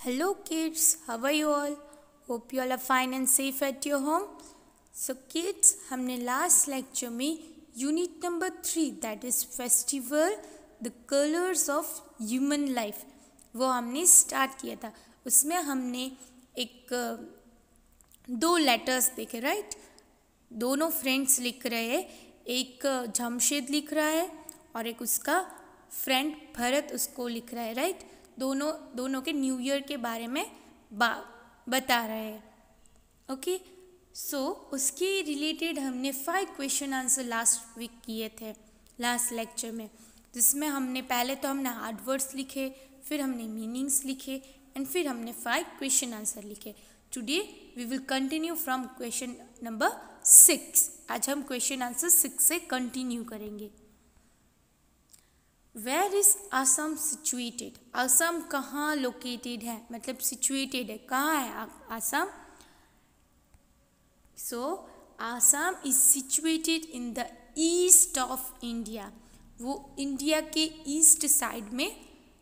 Hello kids, how are you all? Hope you all are fine and safe at your home. So kids, हमने last lecture में unit number 3 that is festival the colours of human life वो हमने start किया था. उसमें हमने एक दो लेटर्स देखे, राइट. दोनों फ्रेंड्स लिख रहे हैं, एक जमशेद लिख रहा है और एक उसका फ्रेंड भरत उसको लिख रहा है, राइट. दोनों के न्यू ईयर के बारे में बता रहे हैं. ओके, सो उसके रिलेटेड हमने 5 क्वेश्चन आंसर लास्ट वीक किए थे लास्ट लेक्चर में, जिसमें हमने पहले तो हमने हार्ड वर्ड्स लिखे, फिर हमने मीनिंग्स लिखे एंड फिर हमने 5 क्वेश्चन आंसर लिखे. Today we will continue from question number 6. आज हम क्वेश्चन आंसर 6 से कंटिन्यू करेंगे. Where is Assam situated? Assam कहाँ लोकेटेड है, मतलब सिचुएटेड है, कहाँ है Assam? So Assam is situated in the east of India. वो इंडिया के ईस्ट साइड में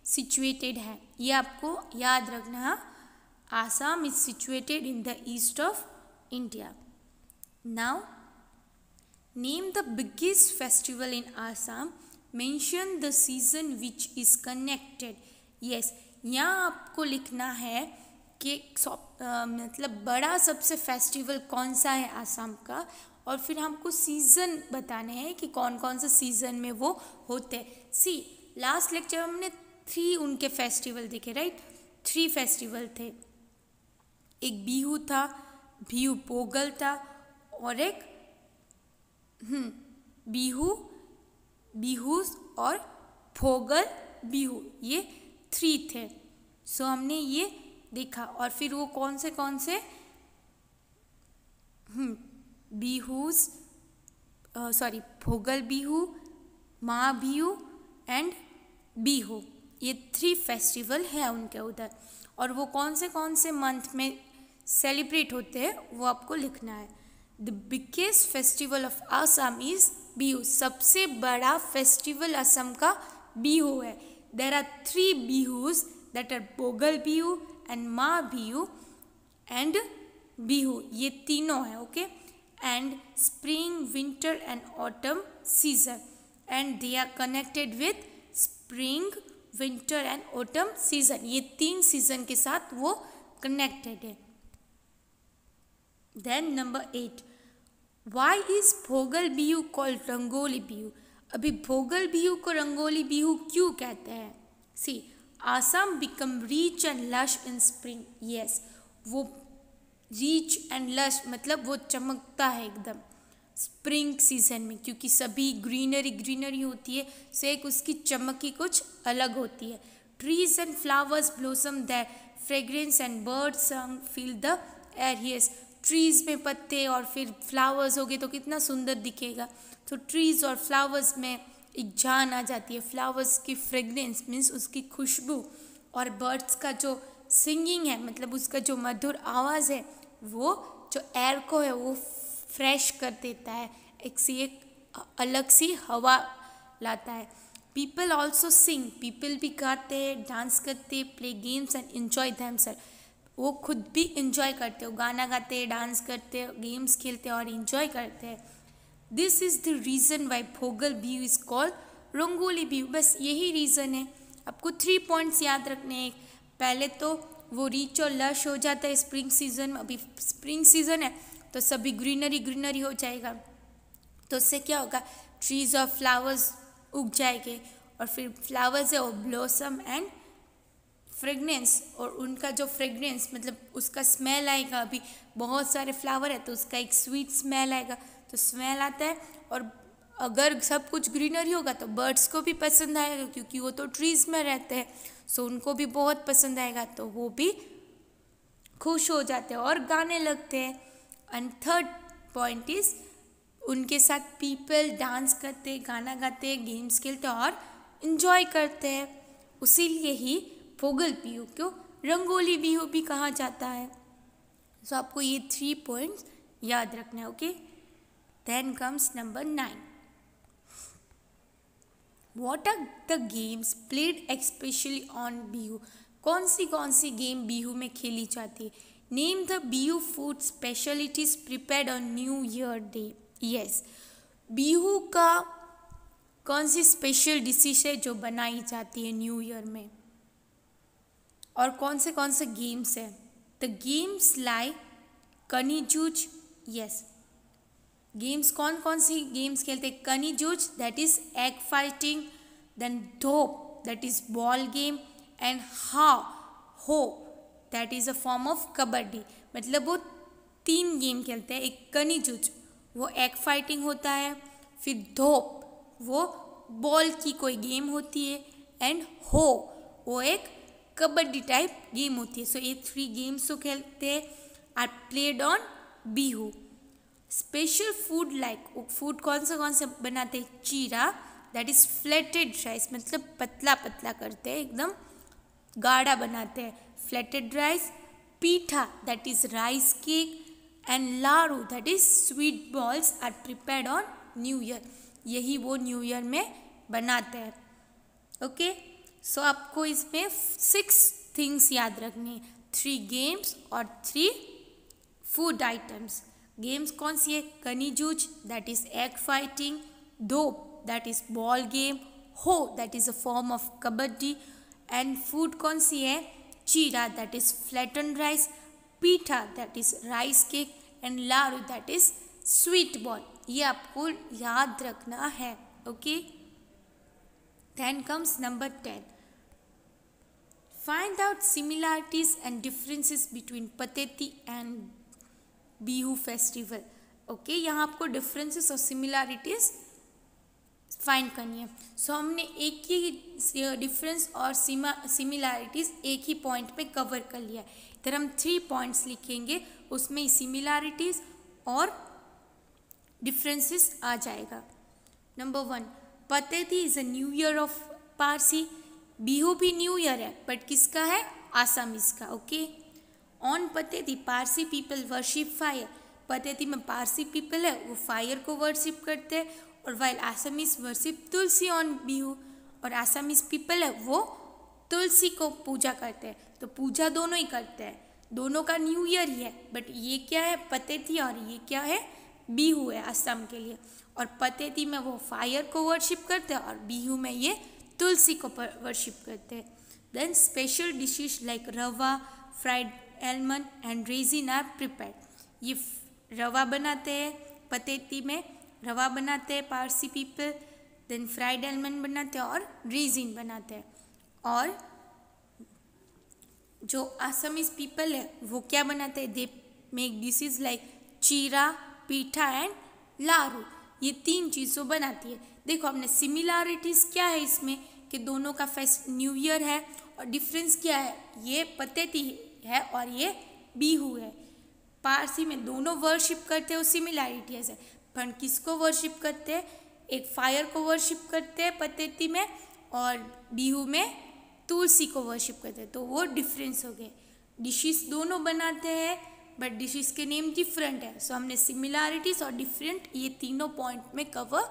सिचुएटेड है, ये आपको याद रखना. Assam is situated in the east of India. Now name the biggest festival in Assam. Mention the season which is connected. Yes, यहाँ आपको लिखना है कि मतलब बड़ा सबसे फेस्टिवल कौन सा है आसाम का, और फिर हमको सीज़न बताने हैं कि कौन कौन से सीज़न में वो होते हैं. सी लास्ट लेक्चर हमने 3 उनके फेस्टिवल देखे, राइट. 3 फेस्टिवल थे. एक बिहू था, बिहू पोगल था, और एक बिहू और भोगल बिहू, ये 3 थे. सो हमने ये देखा. और फिर वो कौन से बिहूज, सॉरी, भोगल बिहू, माँ बिहू एंड बिहू, ये 3 फेस्टिवल है उनके उधर. और वो कौन से मंथ में सेलिब्रेट होते हैं वो आपको लिखना है. The biggest festival of Assam is Bihu. सबसे बड़ा फेस्टिवल असम का बिहू है. There are 3 Bihus that are Bhogali Bihu and माँ बिहू एंड बिहू, ये तीनों है. Okay, and spring, winter and autumn season, and they are connected with spring, winter and autumn season. ये 3 सीजन के साथ वो कनेक्टेड है. Then number 8, Why is Bhogal Bihu called Rongali Bihu? अभी भोगल बिहू को रंगोली बिहू क्यों कहते हैं? See, Assam become rich and lush in spring. Yes, वो रिच एंड लश मतलब वो चमकता है एकदम स्प्रिंग सीजन में, क्योंकि सभी ग्रीनरी होती है, सो एक उसकी चमक ही कुछ अलग होती है. Trees and flowers blossom their fragrance and birds song fill the air. Yes, trees में पत्ते और फिर फ्लावर्स हो गए तो कितना सुंदर दिखेगा. तो ट्रीज़ और फ्लावर्स में एक जान आ जाती है. फ्लावर्स की फ्रेगरेंस मीन्स उसकी खुशबू, और बर्ड्स का जो सिंगिंग है, मतलब उसका जो मधुर आवाज़ है, वो जो एयर को है वो फ्रेश कर देता है, एक अलग सी हवा लाता है. पीपल ऑल्सो सिंग. पीपल भी गाते हैं, डांस करते हैं, play games and enjoy themselves. वो खुद भी इंजॉय करते हो, गाना गाते हैं, डांस करते हैं, गेम्स खेलते हैं और इंजॉय करते हैं. This is the reason why Bhogali Bihu is called Rongali Bihu. बस यही रीज़न है. आपको 3 पॉइंट्स याद रखने हैं. पहले तो वो रिच और लश हो जाता है स्प्रिंग सीजन में. अभी स्प्रिंग सीजन है तो सभी ग्रीनरी हो जाएगा, तो उससे क्या होगा, ट्रीज और फ्लावर्स उग जाएंगे, और फिर फ्लावर्स है वो ब्लॉसम एंड फ्रेगनेंस, और उनका जो फ्रेगनेंस मतलब उसका स्मेल आएगा. अभी बहुत सारे फ्लावर है तो उसका एक स्वीट स्मेल आएगा, तो स्मेल आता है. और अगर सब कुछ ग्रीनरी होगा तो बर्ड्स को भी पसंद आएगा, क्योंकि वो तो ट्रीज़ में रहते हैं, सो उनको भी बहुत पसंद आएगा, तो वो भी खुश हो जाते हैं और गाने लगते हैं. एंड थर्ड पॉइंट इज़ उनके साथ पीपल डांस करते, गाना गाते, गेम्स खेलते और इन्जॉय करते हैं. उसीलिए ही भोगल बिहू को रंगोली बिहू भी कहा जाता है. सो आपको ये 3 पॉइंट्स याद रखना है. Okay, then comes number 9. What are the games played especially on Bihu? कौन सी गेम बिहू में खेली जाती है? Name the Bihu food specialities prepared on new year day. Yes, Bihu का कौन सी स्पेशल डिशेज है जो बनाई जाती है न्यू ईयर में, और कौन से गेम्स है? द गेम्स लाइक कनी जूझ। यस, गेम्स कौन सी गेम्स खेलते हैं? Koni Juj, that is egg fighting, then Dhop, that is ball game, and Hu, that is a form of kabaddi. मतलब वो 3 गेम खेलते हैं। एक कनी जूझ वो एग फाइटिंग होता है, फिर धोप वो बॉल की कोई गेम होती है, एंड हो वो एक कबड्डी टाइप गेम होती है। सो ये 3 गेम्स जो खेलते हैं are played on Bihu. Special food like, food कौन से बनाते हैं? चीरा, दैट इज फ्लैटेड राइस, मतलब पतला पतला करते हैं, एकदम गाढ़ा बनाते हैं, flattened rice. Pitha, that is rice cake, and laru, that is sweet balls are prepared on new year. यही वो न्यू ईयर में बनाते हैं। ओके, सो आपको इसमें 6 थिंग्स याद रखनी है, 3 गेम्स और 3 फूड आइटम्स। गेम्स कौन सी है? Koni Juj, that is egg fighting, Dhop, that is ball game, Hu, that is a form of kabaddi, and food कौन सी है? Chira, that is flatten rice, pitha, that is rice cake, and laru, that is sweet ball. ये आपको याद रखना है। Okay, then comes number 10, find out similarities and differences between Pateti and Bihu festival. Okay, यहाँ आपको डिफरेंसेस और सिमिलैरिटीज फाइंड करनी है। सो हमने एक ही डिफरेंस और सिमिलैरिटीज एक ही पॉइंट में कवर कर लिया है। इधर हम 3 पॉइंट्स लिखेंगे, उसमें सिमिलैरिटीज और डिफरेंसेस आ जाएगा। Number 1, Pateti is a new year of Parsi. Bihu भी न्यू ईयर है, बट किसका है? आसामीज का। Okay, on Pateti Parsi people worship fire. Pateti में पारसी पीपल है, वो फायर को वर्शिप करते हैं, और while Assamese worship Tulsi on Bihu. और आसामीज पीपल है वो तुलसी को पूजा करते हैं। तो पूजा दोनों ही करते हैं, दोनों का न्यू ईयर ही है, बट ये क्या है? पतेती, और ये क्या है? बिहू है असम के लिए। और पतेती में वो फायर को वर्शिप करते हैं, और बिहू में ये तुलसी को वर्शिप करते हैं। Then special dishes like rava, fried almond and raisin are prepared. ये रवा बनाते हैं, पतेती में रवा बनाते हैं Parsi people, then fried almond बनाते हैं और रेजिन बनाते हैं। और जो आसामीज पीपल है वो क्या बनाते हैं? दे मेक डिशेज लाइक चीरा, पीठा एंड लारू। ये 3 चीज़ों बनाती है। देखो हमने सिमिलैरिटीज़ क्या है इसमें, कि दोनों का फेस्ट न्यू ईयर है, और डिफरेंस क्या है? ये पतेती है और ये बिहू है। पारसी में दोनों वर्शिप करते हैं, वो सिमिलैरिटी है। पर किसको वर्शिप करते हैं? एक फायर को वर्शिप करते हैं पतेती में, और बिहू में तुलसी को वर्शिप करते हैं। तो वो डिफरेंस हो गए। डिशेस दोनों बनाते हैं, बट डिशेस के नेम डिफरेंट है। सो हमने सिमिलैरिटीज और डिफरेंट ये तीनों पॉइंट में कवर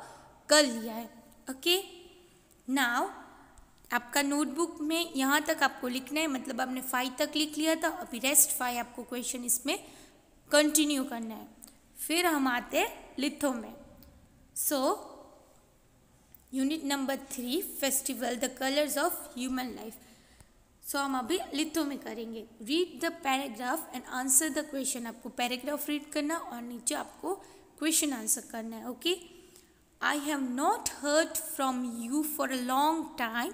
कर लिया है। ओके, नाउ आपका नोटबुक में यहाँ तक आपको लिखना है, मतलब आपने 5 तक लिख लिया था, अभी रेस्ट 5 आपको क्वेश्चन इसमें कंटिन्यू करना है। फिर हम आते हैं लिथो में। So unit number 3, festival the colours of human life. So हम अभी लिथो में करेंगे। Read the paragraph and answer the question. आपको पैराग्राफ रीड करना और नीचे आपको क्वेश्चन आंसर करना है। Okay, I have not heard from you for a long time.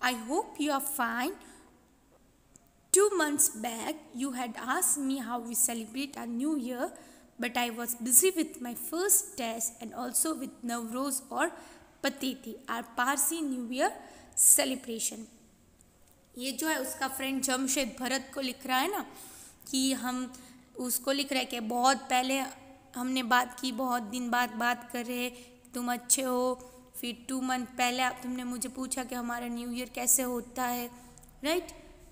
I hope you are fine. 2 months back, you had asked me how we celebrate our new year, but I was busy with my first test and also with Navroz or Pateti, our Parsi New Year celebration. ये जो है उसका friend Jamshed Bharat को लिख रहा है ना, कि हम उसको लिख रहे हैं कि बहुत पहले हमने बात की, बहुत दिन बाद बात कर रहे, तुम अच्छे हो। फिर 2 मंथ पहले तुमने मुझे पूछा कि हमारा न्यू ईयर कैसे होता है, राइट?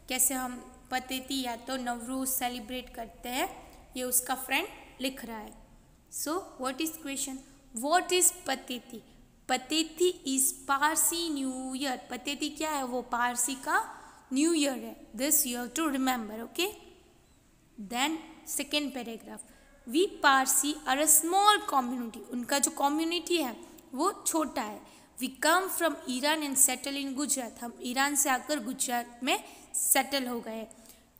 कैसे हम पतेती या तो नवरोज सेलिब्रेट करते हैं, ये उसका फ्रेंड लिख रहा है। So what is question? What is Pateti? Pateti is Parsi new year. Pateti क्या है? वो पारसी का न्यू ईयर है, this you have to remember. Okay, then second paragraph, we Parsi are a small community. उनका जो कम्युनिटी है वो छोटा है. We come from Iran and settle in Gujarat. हम ईरान से आकर गुजरात में सेटल हो गए.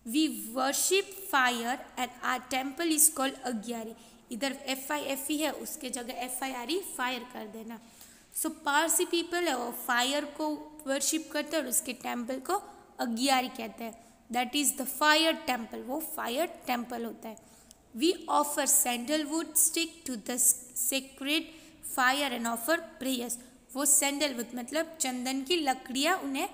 We worship fire and our temple is called agiary. इधर FIFE है, उसके जगह FIRE फायर कर देना. सो पारसी पीपल है वो फायर को वर्शिप करते हैं और उसके टेम्पल को अग्यारी कहते हैं. That is the fire temple. वो फायर टेम्पल होता है. We offer sandalwood stick to the sacred fire and offer prayers. वो सैंडलवुड मतलब चंदन की लकड़ियाँ उन्हें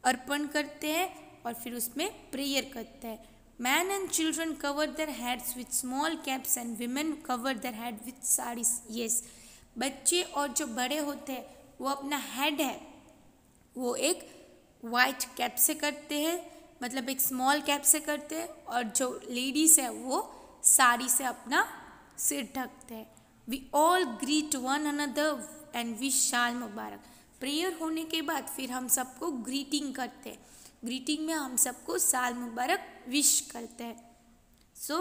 अर्पण करते हैं और फिर उसमें प्रेयर करते हैं. Man and children cover their heads with small caps and women cover their head with saris. Yes, बच्चे और जो बड़े होते हैं वो अपना हेड है वो एक वाइट कैप से करते हैं, मतलब एक स्मॉल कैप से करते हैं, और जो लेडीज़ है वो साड़ी से अपना सिर ढकते हैं. We all greet one another and wish साल मुबारक. प्रेयर होने के बाद फिर हम सबको ग्रीटिंग करते हैं. ग्रीटिंग में हम सबको साल मुबारक विश करते हैं. So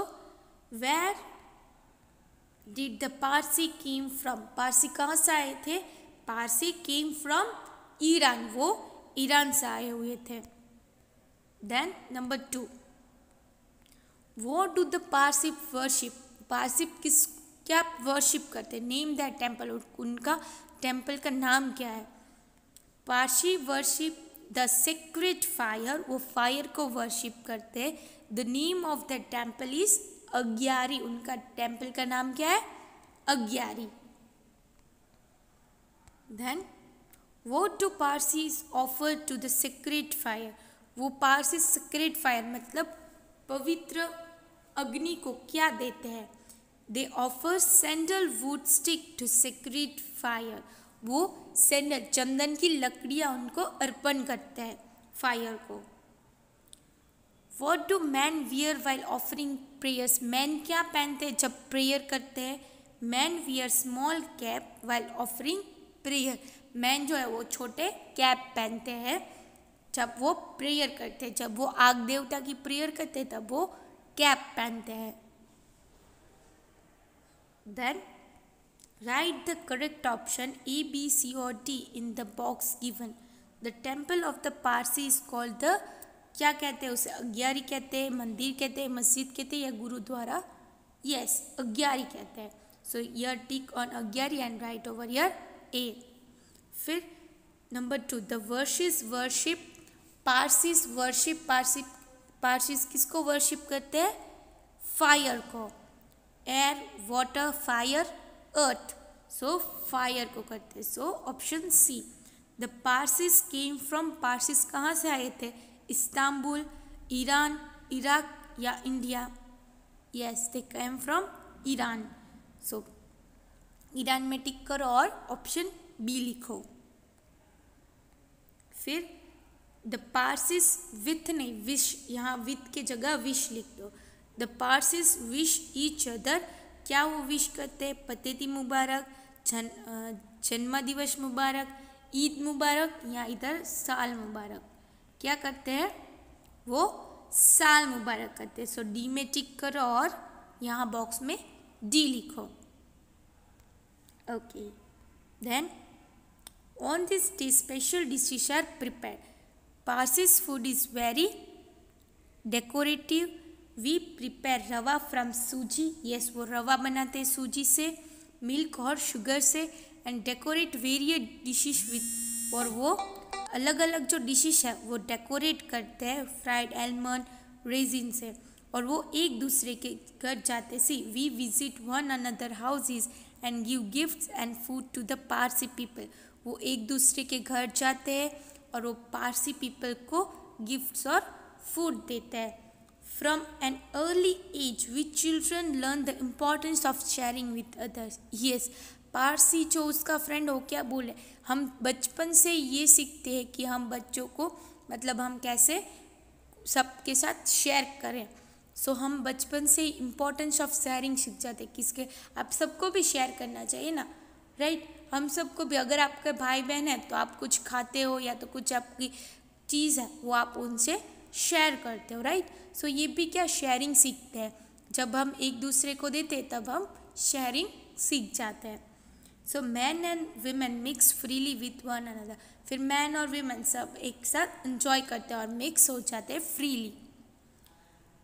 where did the Parsi came from. Parsi कहाँ से आए थे? Parsi came from Iran. वो ईरान से आए हुए थे. Then number 2, what do the Parsi worship. Parsi किस क्या वर्शिप करते हैं? Name that temple. उनका टेम्पल का नाम क्या है? Parsi worship the sacred fire. वो फायर को वर्शिप करते हैं. The name of the temple is agiary. उनका टेम्पल का नाम क्या है? Agiary. Then what do Parsis offer to the sacred fire. वो पारसी सेक्रेड फायर मतलब पवित्र अग्नि को क्या देते हैं? They offer sandalwood stick to sacred fire. वो सैंडल चंदन की लकड़ियाँ उनको अर्पण करते हैं फायर को. What do men wear while offering prayers? Man क्या पहनते हैं जब प्रेयर करते हैं? Man wear small cap while offering prayer. Man जो है वो छोटे कैप पहनते हैं जब वो प्रेयर करते हैं. जब वो आग देवता की प्रेयर करते हैं तब वो कैप पहनते हैं. Then write the correct option A, B, C or D in the box given. The temple of the Parsi is called the, क्या कहते हैं उसे? अग्यारी कहते हैं, मंदिर कहते हैं, मस्जिद कहते हैं या गुरुद्वारा? यस, अग्यारी कहते हैं. So your tick on agiary and write over your A. फिर नंबर 2, the worships worship. Parsis worship. Parsis किसको वर्शिप करते हैं? फायर को. Air, water, fire, earth. So fire को करते हैं. So option C. The Parsis came from. Parsis कहाँ से आए थे? इस्तांबुल, ईरान, इराक या India? Yes, they came from Iran. So Iran में टिक करो और ऑप्शन B लिखो. फिर द पारसीज विथ नहीं विश, यहाँ विथ के जगह विश लिख दो. The Parsis wish each other. क्या वो विश करते हैं? पतेती मुबारक, जन्म दिवस मुबारक, ईद मुबारक या इधर साल मुबारक. क्या करते हैं? वो साल मुबारक करते हैं. सो D में टिक करो और यहाँ बॉक्स में D लिखो. Okay. Then on this day special dishes are prepared. Parsis food is very decorative. We prepare rava from suji. Yes, वो रवा बनाते हैं सूजी से, मिल्क और शुगर से. And decorate various dishes with. और वो अलग अलग जो डिशेस है वो डेकोरेट करते हैं फ्राइड एलमंड, रेजिन से. और वो एक दूसरे के घर जाते. See we visit one another houses and give gifts and food to the Parsi people. वो एक दूसरे के घर जाते हैं और वो पारसी पीपल को गिफ्ट्स और फूड देते हैं. From an early age we children learn the importance of sharing with others. Yes, Parsi जो उसका फ्रेंड हो क्या बोले, हम बचपन से ये सीखते हैं कि हम बच्चों को मतलब हम कैसे सबके साथ शेयर करें. सो हम बचपन से इम्पोर्टेंस ऑफ शेयरिंग सीख जाते हैं. किसके? आप सबको भी शेयर करना चाहिए ना, राइट? हम सबको भी. अगर आपके भाई बहन है तो आप कुछ खाते हो या तो कुछ आपकी चीज़ है वो आप उनसे शेयर करते हो, राइट। सो ये भी क्या शेयरिंग सीखते हैं, जब हम एक दूसरे को देते तब हम शेयरिंग सीख जाते हैं। So man and women mix freely with one another, फिर मैन और वीमेन सब एक साथ इंजॉय करते हैं और मिक्स हो जाते हैं freely.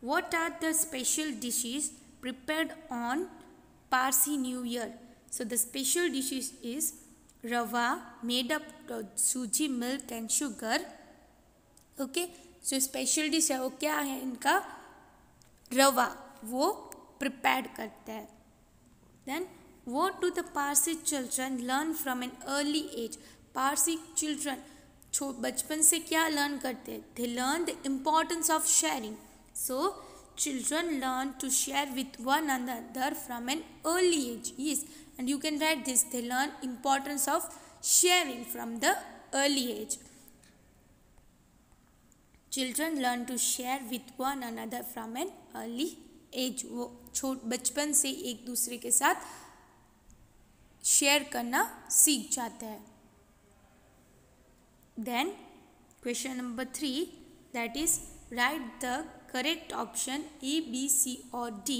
What are the special dishes prepared on Parsi New Year? So the special dishes is rava made up of suji, milk and sugar. Okay, so special dish है वो क्या है इनका, रवा वो प्रिपेयर करते हैं। Then what do the Parsi children learn from an early age? Parsi children बचपन से क्या लर्न करते हैं? They learn the importance of sharing. So children learn to share with one another from an early age. Yes, and you can write this. They learn importance of sharing from the early age. Children learn to share with one another from an early age. वो बचपन से एक दूसरे के साथ share करना सीख जाते हैं। Then question number 3, that is write the correct option A, B, C or D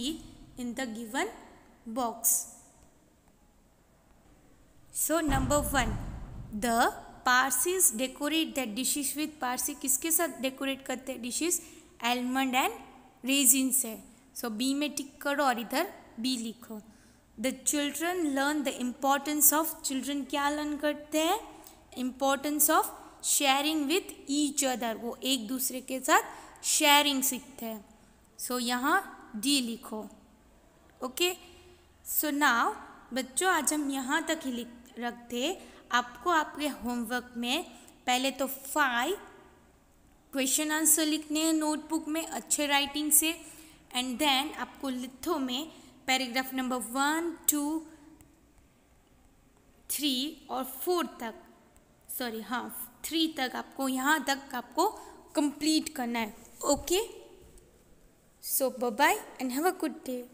in the given box. So number 1, the Parsis decorate their dishes with, Parsi किसके साथ डेकोरेट करते हैं डिशेस? आलमंड एंड रेजिन से। सो B में tick करो और इधर B लिखो। The children learn the importance of, children क्या लर्न करते हैं? Importance of sharing with each other, वो एक दूसरे के साथ शेयरिंग सीखते हैं। सो यहाँ डी लिखो। ओके, सो नाउ बच्चों आज हम यहाँ तक ही रखते। आपको आपके होमवर्क में पहले तो 5 क्वेश्चन आंसर लिखने हैं नोटबुक में अच्छे राइटिंग से, एंड देन आपको लिथो में पैराग्राफ नंबर 1, 2, 3 और 4 तक, 3 तक आपको यहाँ तक आपको कंप्लीट करना है। Okay, so bye bye and have a good day.